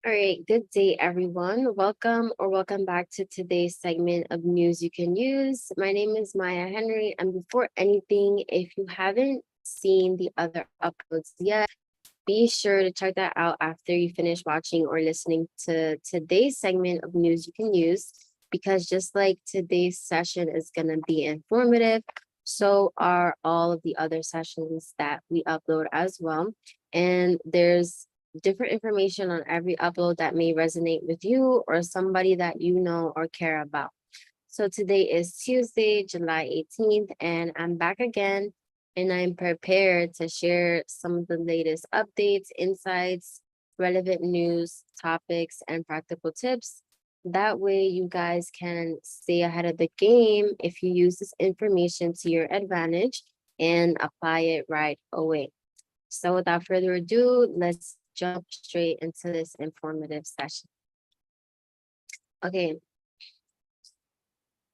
All right, good day, everyone. Welcome back to today's segment of News You Can Use. My name is Mya Henry, and before anything, if you haven't seen the other uploads yet, be sure to check that out after you finish watching or listening to today's segment of News You Can Use, because just like today's session is going to be informative, so are all of the other sessions that we upload as well. And there's different information on every upload that may resonate with you or somebody that you know or care about. So today is Tuesday, July 18th, and I'm back again, and I'm prepared to share some of the latest updates, insights, relevant news, topics, and practical tips. That way you guys can stay ahead of the game if you use this information to your advantage and apply it right away. So without further ado, let's jump straight into this informative session. Okay,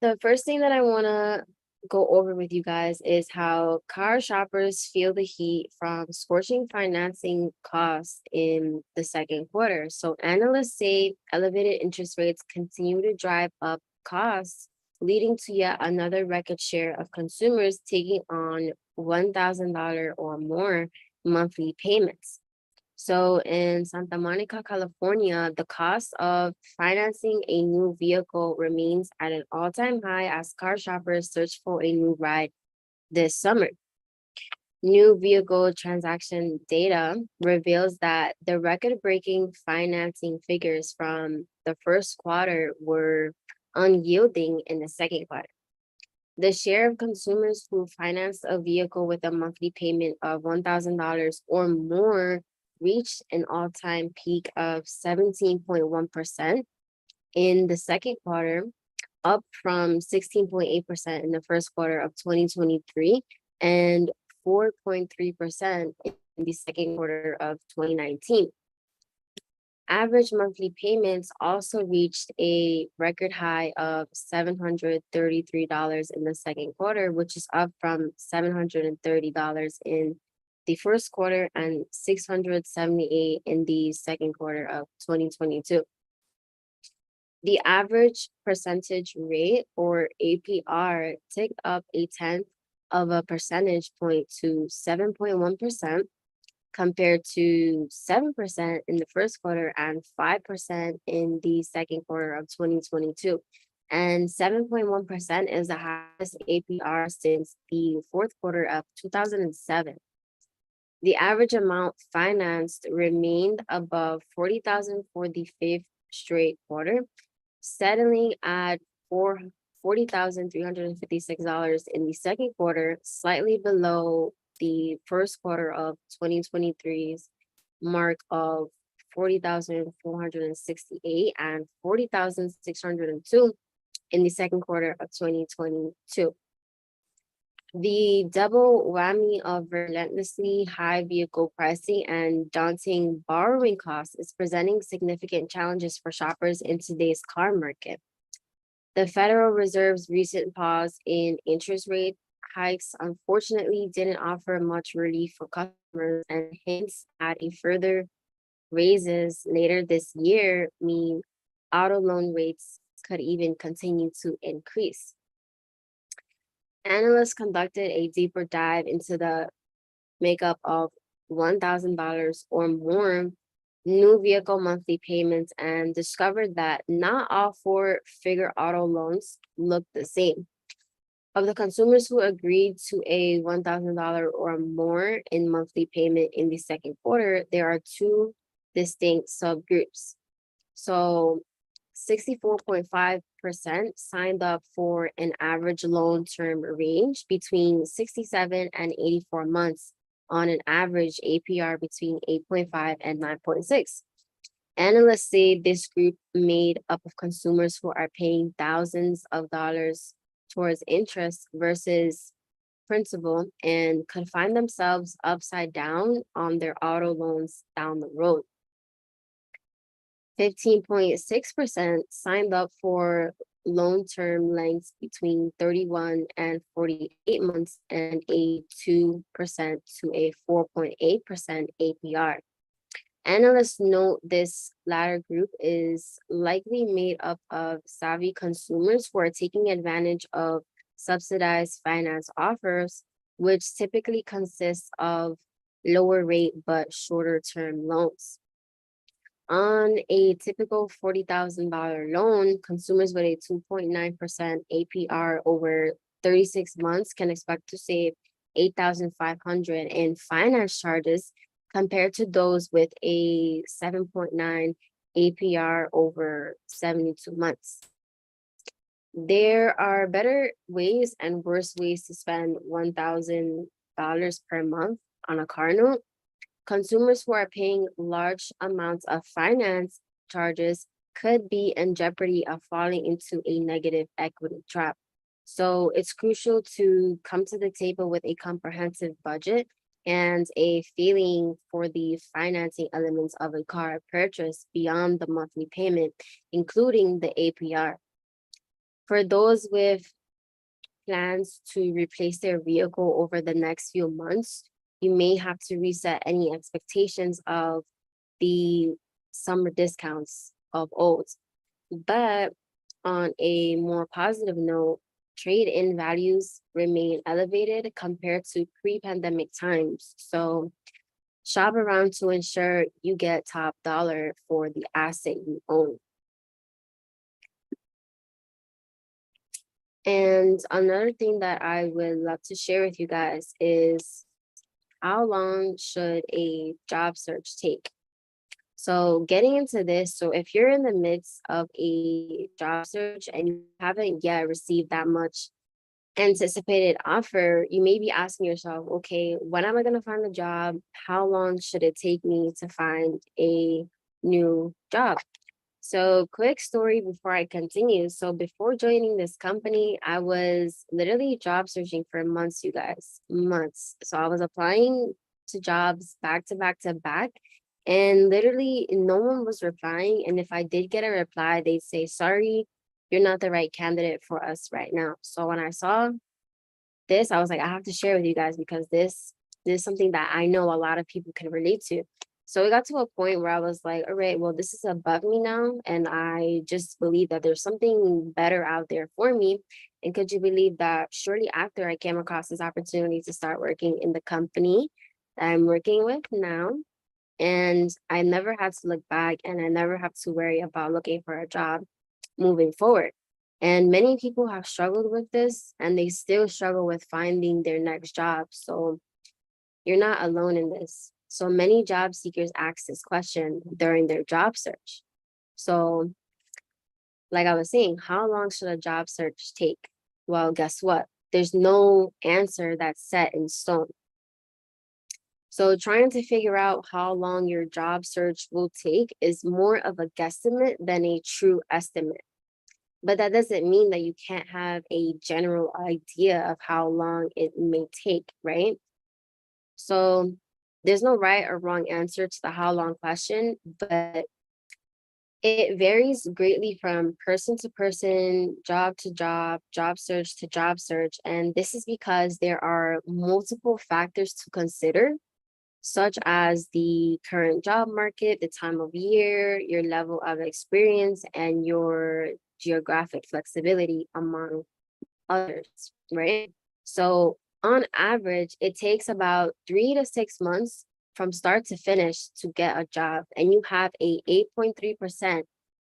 the first thing that I want to go over with you guys is how car shoppers feel the heat from scorching financing costs in the second quarter. So analysts say elevated interest rates continue to drive up costs, leading to yet another record share of consumers taking on $1,000 or more monthly payments. So in Santa Monica, California, the cost of financing a new vehicle remains at an all-time high as car shoppers search for a new ride this summer. New vehicle transaction data reveals that the record-breaking financing figures from the first quarter were unyielding in the second quarter. The share of consumers who financed a vehicle with a monthly payment of $1,000 or more reached an all-time peak of 17.1% in the second quarter, up from 16.8% in the first quarter of 2023 and 4.3% in the second quarter of 2019. Average monthly payments also reached a record high of $733 in the second quarter, which is up from $730 in the first quarter and $678 in the second quarter of 2022. The average percentage rate, or APR, ticked up 0.1 percentage point to 7.1%, compared to 7% in the first quarter and 5% in the second quarter of 2022. And 7.1% is the highest APR since the fourth quarter of 2007. The average amount financed remained above $40,000 for the fifth straight quarter, settling at $40,356 in the second quarter, slightly below the first quarter of 2023's mark of $40,468 and $40,602 in the second quarter of 2022. The double whammy of relentlessly high vehicle pricing and daunting borrowing costs is presenting significant challenges for shoppers in today's car market. The Federal Reserve's recent pause in interest rate hikes unfortunately didn't offer much relief for customers, and hints at a further raises later this year mean auto loan rates could even continue to increase. Analysts conducted a deeper dive into the makeup of $1,000 or more new vehicle monthly payments and discovered that not all four-figure auto loans look the same. Of the consumers who agreed to a $1,000 or more in monthly payment in the second quarter, there are two distinct subgroups. So 64.5% signed up for an average loan term range between 67 and 84 months on an average APR between 8.5 and 9.6. Analysts say this group made up of consumers who are paying thousands of dollars towards interest versus principal and could find themselves upside down on their auto loans down the road. 15.6% signed up for loan term lengths between 31 and 48 months and a 2% to a 4.8% APR. Analysts note this latter group is likely made up of savvy consumers who are taking advantage of subsidized finance offers, which typically consists of lower rate but shorter term loans. On a typical $40,000 loan, consumers with a 2.9% APR over 36 months can expect to save $8,500 in finance charges compared to those with a 7.9 APR over 72 months. There are better ways and worse ways to spend $1,000 per month on a car note. Consumers who are paying large amounts of finance charges could be in jeopardy of falling into a negative equity trap. So it's crucial to come to the table with a comprehensive budget and a feeling for the financing elements of a car purchase beyond the monthly payment, including the APR. For those with plans to replace their vehicle over the next few months, you may have to reset any expectations of the summer discounts of old. But on a more positive note, trade-in values remain elevated compared to pre-pandemic times. So shop around to ensure you get top dollar for the asset you own. And another thing that I would love to share with you guys is how long should a job search take? So getting into this, so if you're in the midst of a job search and you haven't yet received that much anticipated offer, you may be asking yourself, okay, when am I going to find a job? How long should it take me to find a new job? So quick story before I continue. So before joining this company, I was literally job searching for months, you guys, months. So I was applying to jobs back to back to back, and literally no one was replying. And if I did get a reply, they'd say, sorry, you're not the right candidate for us right now. So when I saw this, I was like, I have to share with you guys because this is something that I know a lot of people can relate to. So it got to a point where I was like, all right, well, this is above me now. And I just believe that there's something better out there for me. And could you believe that shortly after I came across this opportunity to start working in the company that I'm working with now, and I never had to look back and I never have to worry about looking for a job moving forward. And many people have struggled with this and they still struggle with finding their next job. So you're not alone in this. So many job seekers ask this question during their job search. So, like I was saying, how long should a job search take? Well, guess what? There's no answer that's set in stone. So, trying to figure out how long your job search will take is more of a guesstimate than a true estimate. But that doesn't mean that you can't have a general idea of how long it may take, right? So there's no right or wrong answer to the how long question, but it varies greatly from person to person, job to job, job search to job search. And this is because there are multiple factors to consider, such as the current job market, the time of year, your level of experience, and your geographic flexibility, among others, right? So on average, it takes about 3 to 6 months from start to finish to get a job, and you have a 8.3%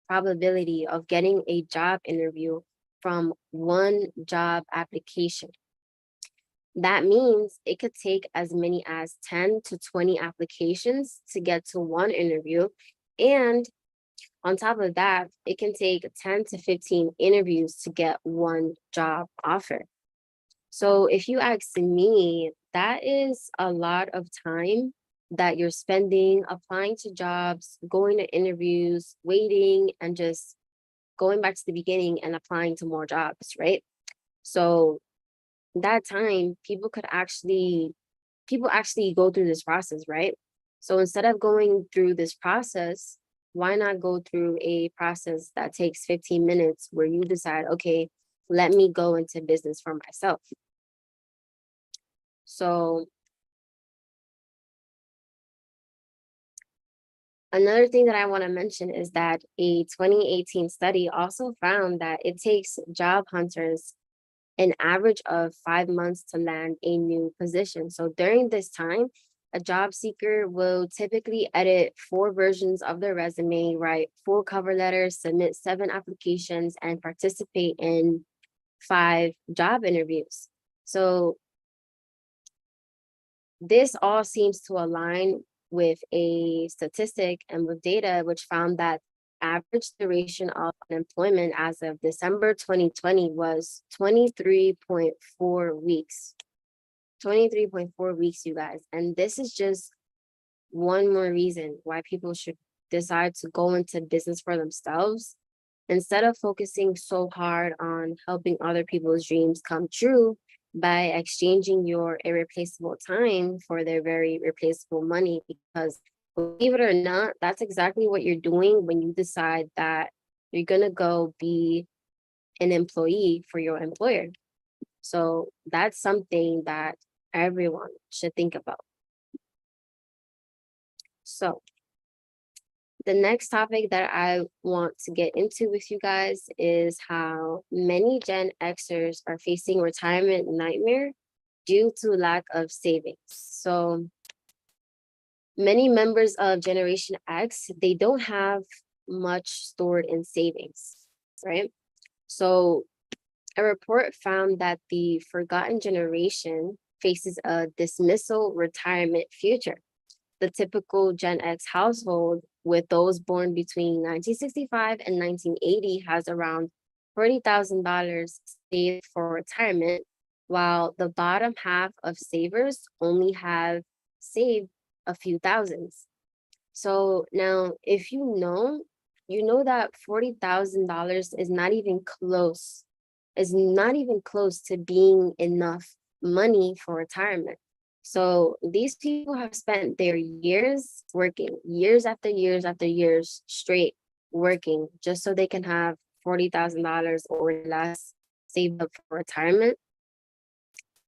probability of getting a job interview from one job application. That means it could take as many as 10 to 20 applications to get to one interview. And on top of that, it can take 10 to 15 interviews to get one job offer. So if you ask me, that is a lot of time that you're spending applying to jobs, going to interviews, waiting, and just going back to the beginning and applying to more jobs, right? So that time, people actually go through this process, right? So instead of going through this process, why not go through a process that takes 15 minutes where you decide, okay, let me go into business for myself. So Another thing that I want to mention is that a 2018 study also found that it takes job hunters an average of 5 months to land a new position. So during this time, a job seeker will typically edit 4 versions of their resume, write 4 cover letters, submit 7 applications, and participate in 5 job interviews. So this all seems to align with a statistic and with data which found that average duration of unemployment as of December 2020 was 23.4 weeks. 23.4 weeks, you guys. And this is just one more reason why people should decide to go into business for themselves instead of focusing so hard on helping other people's dreams come true by exchanging your irreplaceable time for their very replaceable money. Because believe it or not, that's exactly what you're doing when you decide that you're going to go be an employee for your employer. So that's something that everyone should think about. So the next topic that I want to get into with you guys is how many Gen Xers are facing retirement nightmare due to lack of savings. So many members of Generation X, they don't have much stored in savings, right? So a report found that the forgotten generation faces a dismissal retirement future. The typical Gen X household with those born between 1965 and 1980 has around $40,000 saved for retirement, while the bottom half of savers only have saved a few thousands. So now, if you know that $40,000 is not even close to being enough money for retirement. So these people have spent their years working, years after years after years straight working, just so they can have $40,000 or less saved up for retirement.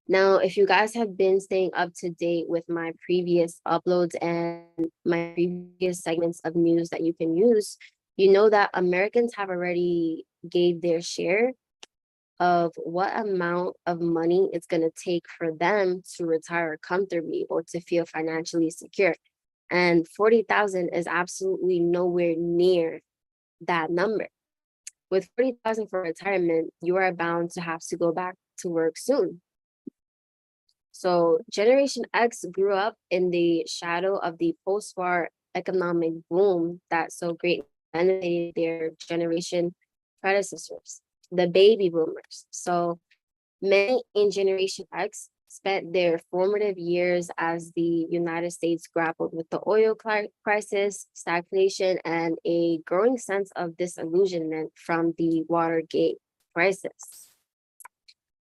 Now, if you guys have been staying up to date with my previous uploads and my previous segments of news that you can use, you know that Americans have already gave their share of what amount of money it's going to take for them to retire comfortably or to feel financially secure. And 40,000 is absolutely nowhere near that number. With 40,000 for retirement, you are bound to have to go back to work soon. So Generation X grew up in the shadow of the post-war economic boom that so greatly benefited their generation predecessors, the baby boomers. So many in Generation X spent their formative years as the United States grappled with the oil crisis, stagflation, and a growing sense of disillusionment from the Watergate crisis.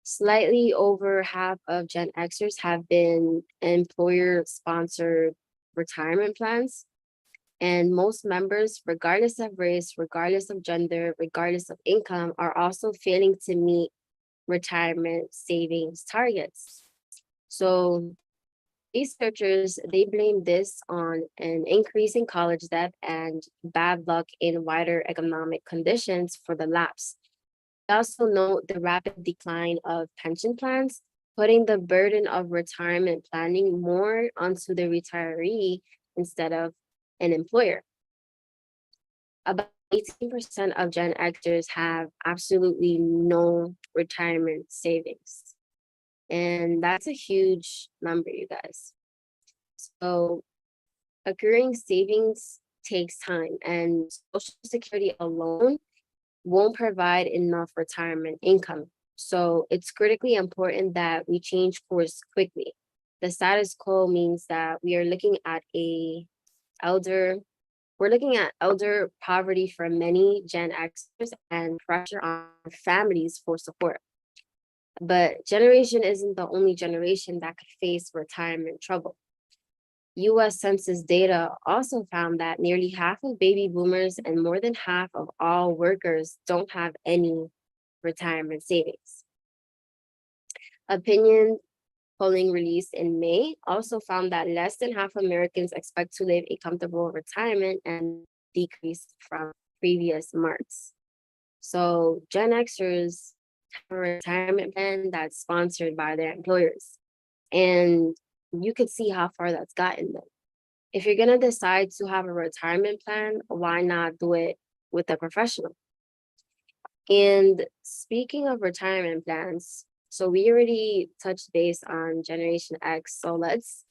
Slightly over half of Gen Xers have been employer-sponsored retirement plans, and most members, regardless of race, regardless of gender, regardless of income, are also failing to meet retirement savings targets. So researchers, they blame this on an increase in college debt and bad luck in wider economic conditions for the lapse. We also note the rapid decline of pension plans, putting the burden of retirement planning more onto the retiree instead of an employer. About 18% of Gen Xers have absolutely no retirement savings. And that's a huge number, you guys. So accruing savings takes time, and Social Security alone won't provide enough retirement income. So it's critically important that we change course quickly. The status quo means that we are looking at elder poverty for many Gen Xers and pressure on families for support. But generation isn't the only generation that could face retirement trouble. US Census data also found that nearly half of baby boomers and more than half of all workers don't have any retirement savings. Opinion polling released in May also found that less than half Americans expect to live a comfortable retirement and decreased from previous marks. So Gen Xers have a retirement plan that's sponsored by their employers. And you could see how far that's gotten them. If you're gonna decide to have a retirement plan, why not do it with a professional? And speaking of retirement plans, so we already touched base on Generation X. So let's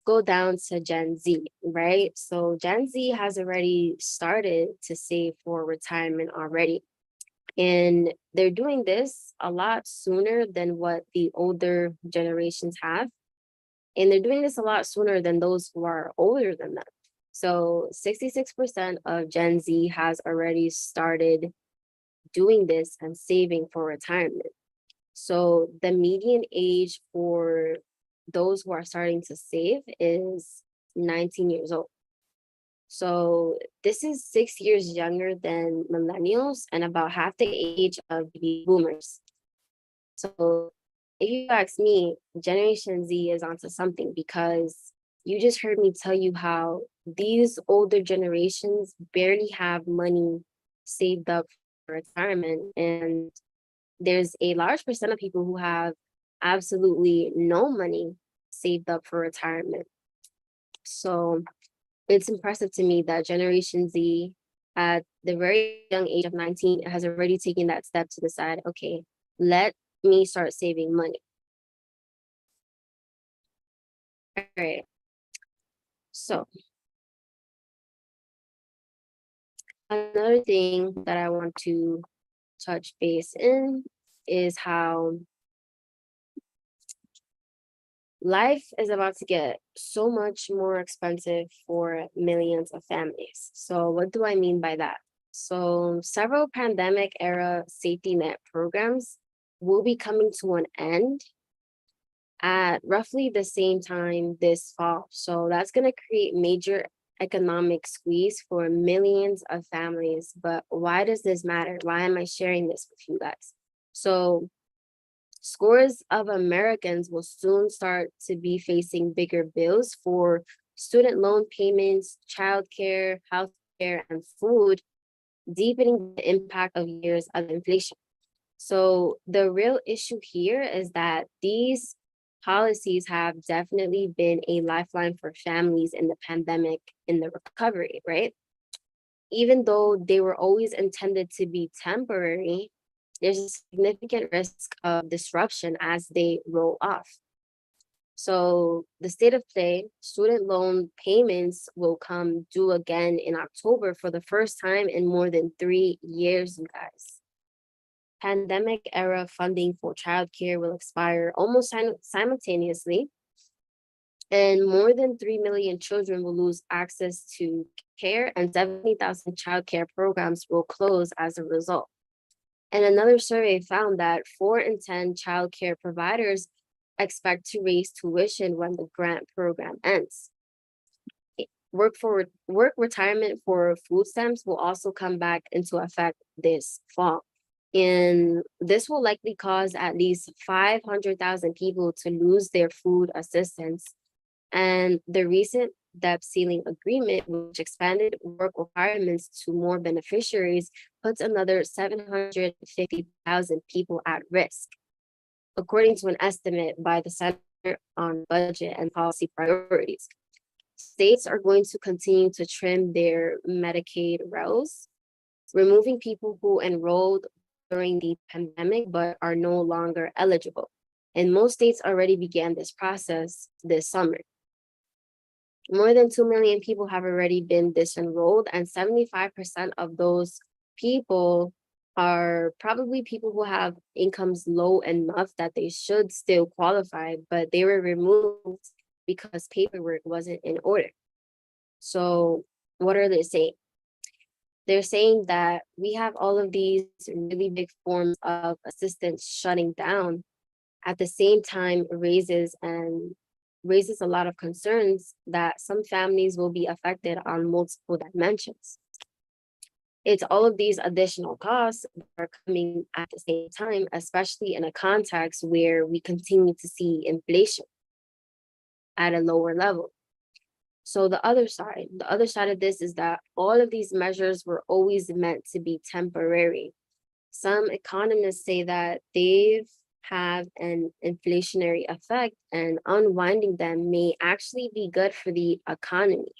go down to Gen Z, right? So Gen Z has already started to save for retirement already. And they're doing this a lot sooner than what the older generations have. And they're doing this a lot sooner than those who are older than them. So 66% of Gen Z has already started doing this and saving for retirement. So the median age for those who are starting to save is 19 years old. So this is 6 years younger than millennials and about half the age of baby boomers. So if you ask me, Generation Z is onto something because you just heard me tell you how these older generations barely have money saved up for retirement. And there's a large percent of people who have absolutely no money saved up for retirement. So it's impressive to me that Generation Z at the very young age of 19 has already taken that step to decide, okay, let me start saving money. All right. So another thing that I want to touch base in is how life is about to get so much more expensive for millions of families. So what do I mean by that? So several pandemic era safety net programs will be coming to an end at roughly the same time this fall. So that's going to create major economic squeeze for millions of families. But why does this matter? Why am I sharing this with you guys? So scores of Americans will soon start to be facing bigger bills for student loan payments, childcare, healthcare, and food, deepening the impact of years of inflation. So the real issue here is that these policies have definitely been a lifeline for families in the pandemic, in the recovery, right? Even though they were always intended to be temporary, there's a significant risk of disruption as they roll off. So the state of play, student loan payments will come due again in October for the first time in more than 3 years, you guys. Pandemic era funding for childcare will expire almost simultaneously, and more than 3 million children will lose access to care, and 70,000 childcare programs will close as a result. And another survey found that 4 in 10 childcare providers expect to raise tuition when the grant program ends. Work retirement for food stamps will also come back into effect this fall. And this will likely cause at least 500,000 people to lose their food assistance. And the recent debt ceiling agreement, which expanded work requirements to more beneficiaries, puts another 750,000 people at risk, according to an estimate by the Center on Budget and Policy Priorities. States are going to continue to trim their Medicaid rolls, removing people who enrolled during the pandemic but are no longer eligible. And most states already began this process this summer. More than 2 million people have already been disenrolled, and 75% of those people are probably people who have incomes low enough that they should still qualify, but they were removed because paperwork wasn't in order. So what are they saying? They're saying that we have all of these really big forms of assistance shutting down, at the same time raises a lot of concerns that some families will be affected on multiple dimensions. It's all of these additional costs that are coming at the same time, especially in a context where we continue to see inflation at a lower level. So the other side of this is that all of these measures were always meant to be temporary. Some economists say that they've have an inflationary effect, and unwinding them may actually be good for the economy.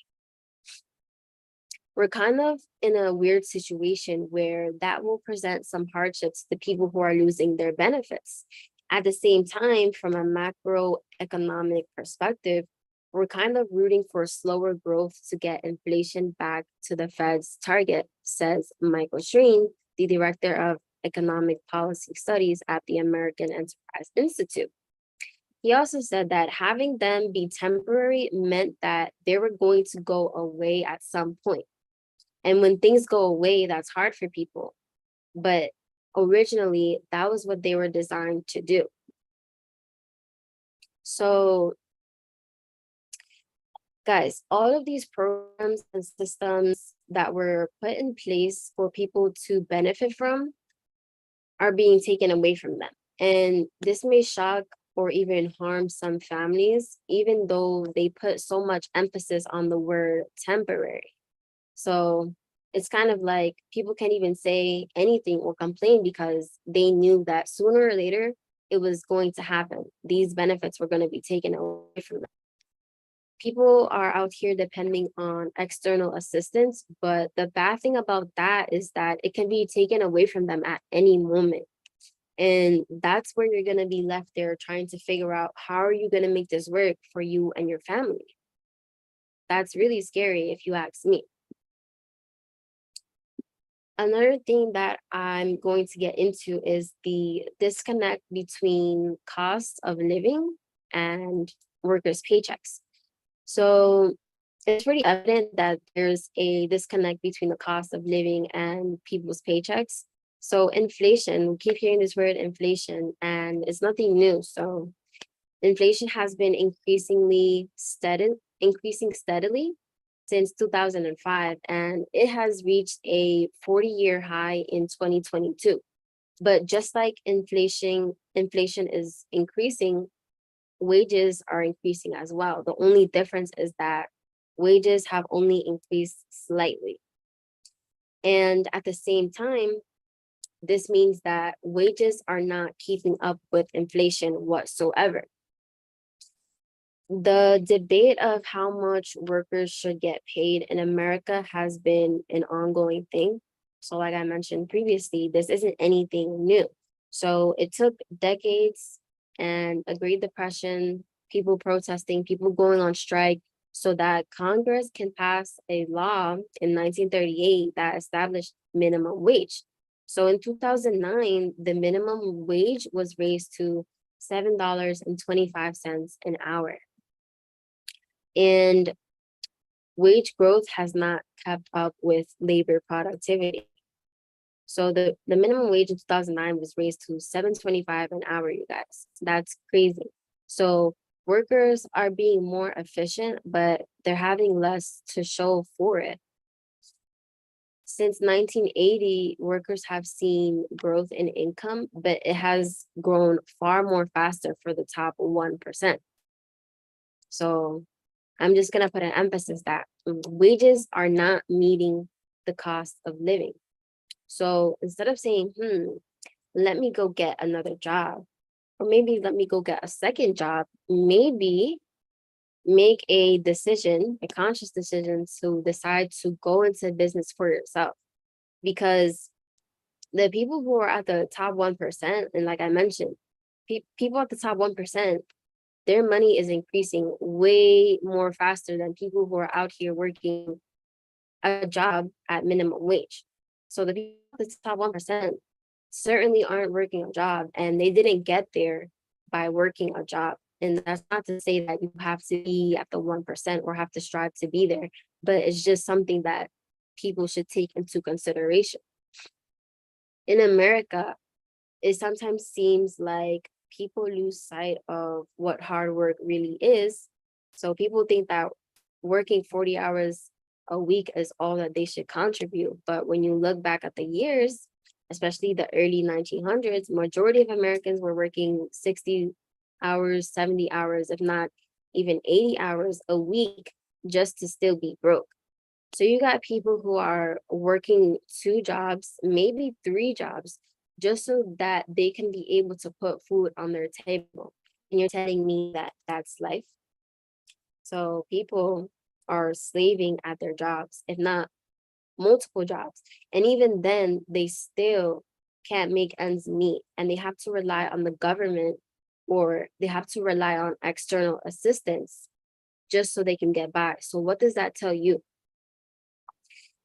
We're kind of in a weird situation where that will present some hardships to people who are losing their benefits. At the same time, from a macroeconomic perspective, we're kind of rooting for slower growth to get inflation back to the Fed's target, says Michael Shreen, the director of economic policy studies at the American Enterprise Institute. He also said that having them be temporary meant that they were going to go away at some point. And when things go away, that's hard for people. But originally, that was what they were designed to do. So, guys, all of these programs and systems that were put in place for people to benefit from are being taken away from them. And this may shock or even harm some families, even though they put so much emphasis on the word temporary. So it's kind of like people can't even say anything or complain because they knew that sooner or later it was going to happen. These benefits were going to be taken away from them. People are out here depending on external assistance, but the bad thing about that is that it can be taken away from them at any moment. And that's where you're going to be left there trying to figure out how are you going to make this work for you and your family. That's really scary if you ask me. Another thing that I'm going to get into is the disconnect between cost of living and workers' paychecks. So it's pretty evident that there's a disconnect between the cost of living and people's paychecks. So inflation, we keep hearing this word inflation, and it's nothing new. So inflation has been increasing steadily since 2005, and it has reached a 40-year high in 2022. But just like inflation is increasing, wages are increasing as well. The only difference is that wages have only increased slightly. And at the same time, this means that wages are not keeping up with inflation whatsoever. The debate of how much workers should get paid in America has been an ongoing thing. So like I mentioned previously, this isn't anything new. So it took decades and a Great Depression, people protesting, people going on strike, so that Congress can pass a law in 1938 that established minimum wage. So in 2009, the minimum wage was raised to $7.25 an hour. And wage growth has not kept up with labor productivity. So the minimum wage in 2009 was raised to $7.25 an hour, you guys. That's crazy. So workers are being more efficient, but they're having less to show for it. Since 1980, workers have seen growth in income, but it has grown far more faster for the top 1%. So I'm just going to put an emphasis that wages are not meeting the cost of living. So instead of saying, let me go get another job, or maybe let me go get a second job, maybe make a decision, a conscious decision to decide to go into business for yourself. Because the people who are at the top 1%, and like I mentioned, people at the top 1%, their money is increasing way more faster than people who are out here working a job at minimum wage. So the people at the top 1% certainly aren't working a job, and they didn't get there by working a job. And that's not to say that you have to be at the 1% or have to strive to be there, but it's just something that people should take into consideration. In America, it sometimes seems like people lose sight of what hard work really is. So people think that working 40 hours a week is all that they should contribute. But when you look back at the years, especially the early 1900s, majority of Americans were working 60 hours, 70 hours, if not even 80 hours a week just to still be broke. So you got people who are working 2 jobs, maybe 3 jobs, just so that they can be able to put food on their table. And you're telling me that that's life? So people are slaving at their jobs, if not multiple jobs. And even then, they still can't make ends meet and they have to rely on the government or they have to rely on external assistance just so they can get by. So what does that tell you?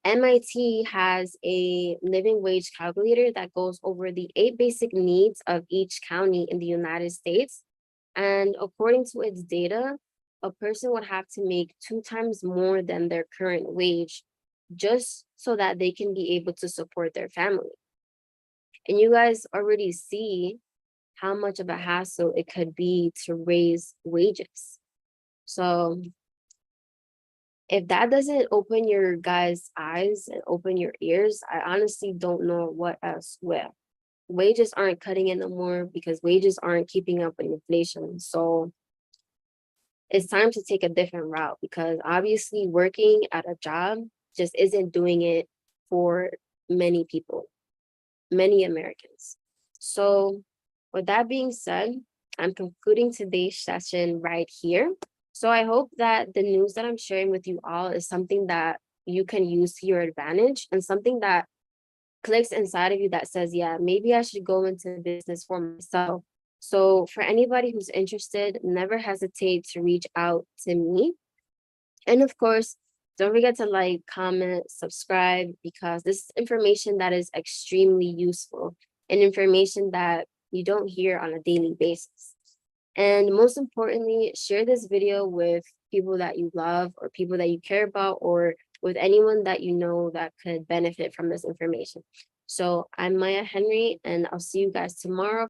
MIT has a living wage calculator that goes over the 8 basic needs of each county in the United States. And according to its data, a person would have to make 2 times more than their current wage just so that they can be able to support their family. And you guys already see how much of a hassle it could be to raise wages. So if that doesn't open your guys' eyes and open your ears, I honestly don't know what else will. Wages aren't cutting it no more because wages aren't keeping up with inflation. So it's time to take a different route because obviously working at a job just isn't doing it for many people, many Americans. So with that being said, I'm concluding today's session right here. So I hope that the news that I'm sharing with you all is something that you can use to your advantage and something that clicks inside of you that says, yeah, maybe I should go into business for myself. So for anybody who's interested, never hesitate to reach out to me. And of course, don't forget to like, comment, subscribe, because this is information that is extremely useful and information that you don't hear on a daily basis. And most importantly, share this video with people that you love or people that you care about or with anyone that you know that could benefit from this information. So I'm Mya Henry, and I'll see you guys tomorrow.